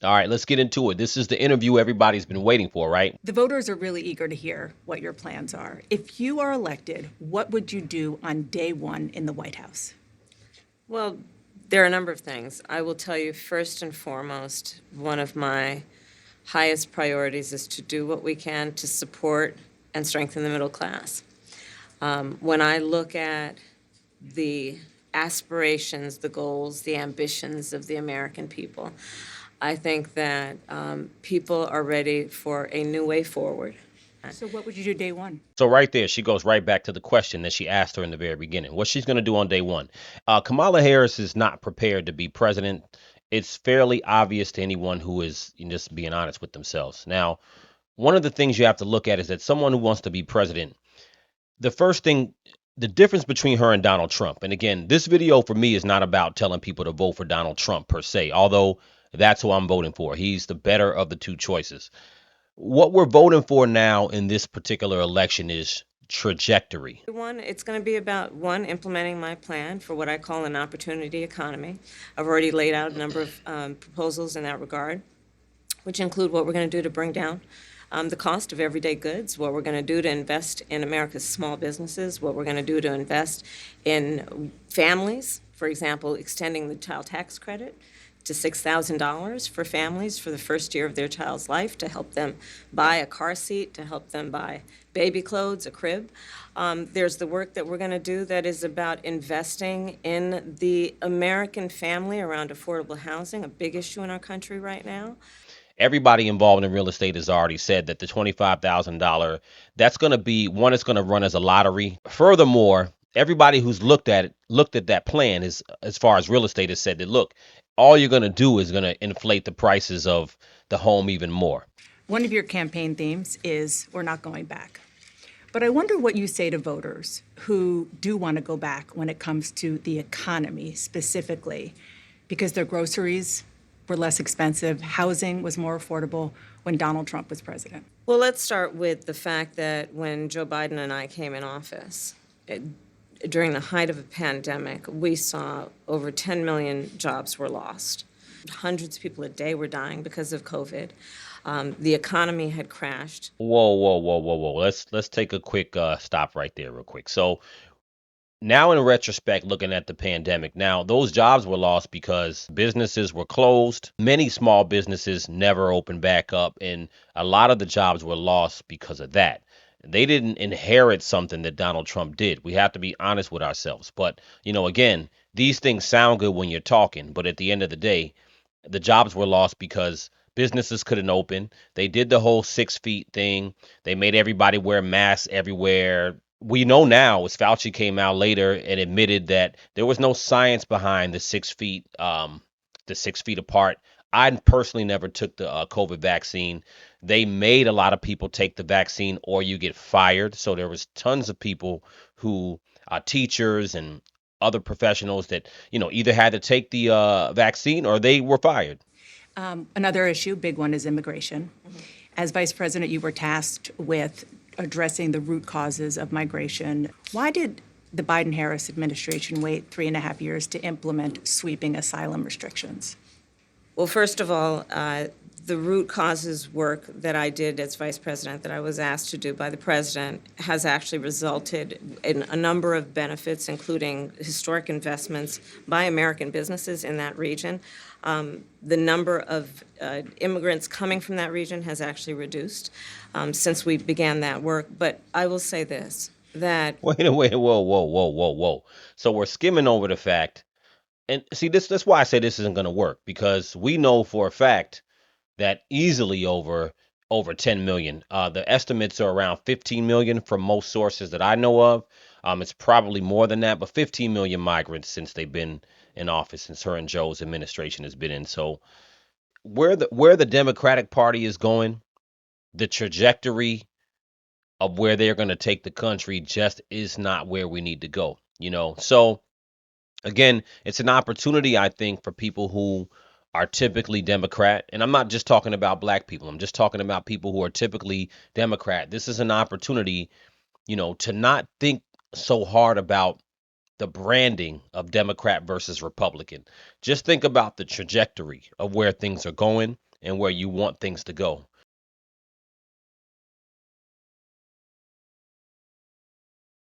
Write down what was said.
All right, let's get into it. This is the interview everybody's been waiting for, right? The voters are really eager to hear what your plans are. If you are elected, what would you do on day one in the White House? Well, there are a number of things. I will tell you first and foremost, one of my highest priorities is to do what we can to support and strengthen the middle class. When I look at the aspirations, the goals, the ambitions of the American people, I think that people are ready for a new way forward. So, what would you do day one? So right there, she goes right back to the question that she asked her in the very beginning. What she's going to do on day one. Kamala Harris is not prepared to be president. It's fairly obvious to anyone who is just being honest with themselves. Now, one of the things you have to look at is that someone who wants to be president, the first thing, the difference between her and Donald Trump, and again, this video for me is not about telling people to vote for Donald Trump per se, although that's who I'm voting for. He's the better of the two choices. What we're voting for now in this particular election is trajectory. One, it's going to be about one, implementing my plan for what I call an opportunity economy. I've already laid out a number of proposals in that regard, which include what we're going to do to bring down the cost of everyday goods, what we're going to do to invest in America's small businesses, what we're going to do to invest in families, for example, extending the child tax credit to $6,000 for families for the first year of their child's life to help them buy a car seat, to help them buy baby clothes, a crib. There's the work that we're going to do that is about investing in the American family around affordable housing, a big issue in our country right now. Everybody involved in real estate has already said that the $25,000, that's going to be one, it's going to run as a lottery. Furthermore, everybody who's looked at that plan is, as far as real estate, has said that look, all you're going to do is going to inflate the prices of the home even more. One of your campaign themes is we're not going back. But I wonder what you say to voters who do want to go back when it comes to the economy specifically, because their groceries were less expensive, housing was more affordable when Donald Trump was president. Well, let's start with the fact that when Joe Biden and I came in office, during the height of a pandemic, we saw over 10 million jobs were lost. Hundreds of people a day were dying because of COVID. The economy had crashed. Whoa, whoa, whoa, whoa, whoa. Let's take a quick stop right there real quick. So now in retrospect, looking at the pandemic, now those jobs were lost because businesses were closed. Many small businesses never opened back up, and a lot of the jobs were lost because of that. They didn't inherit something that Donald Trump did. We have to be honest with ourselves. But, again, these things sound good when you're talking, but at the end of the day, the jobs were lost because businesses couldn't open. They did the whole 6 feet thing. They made everybody wear masks everywhere. We know now, as Fauci came out later and admitted that there was no science behind the 6 feet apart. I personally never took the COVID vaccine. They made a lot of people take the vaccine or you get fired. So there was tons of people who are teachers and other professionals that either had to take the vaccine or they were fired. Another issue, big one, is immigration. As vice president, you were tasked with addressing the root causes of migration. Why did the Biden Harris administration wait 3.5 years to implement sweeping asylum restrictions? Well, first of all, the root causes work that I did as vice president, that I was asked to do by the president, has actually resulted in a number of benefits, including historic investments by American businesses in that region. The number of immigrants coming from that region has actually reduced since we began that work. But I will say this, that Wait a wait, whoa, whoa, whoa, whoa, whoa. So we're skimming over the fact, and see that's why I say this isn't going to work because we know for a fact that easily over 10 million. The estimates are around 15 million from most sources that I know of. It's probably more than that, but 15 million migrants since they've been in office, since her and Joe's administration has been in. So where the Democratic Party is going, the trajectory of where they're going to take the country just is not where we need to go. So again, it's an opportunity, I think, for people who are typically Democrat. And I'm not just talking about black people. I'm just talking about people who are typically Democrat. This is an opportunity, to not think so hard about the branding of Democrat versus Republican. Just think about the trajectory of where things are going and where you want things to go.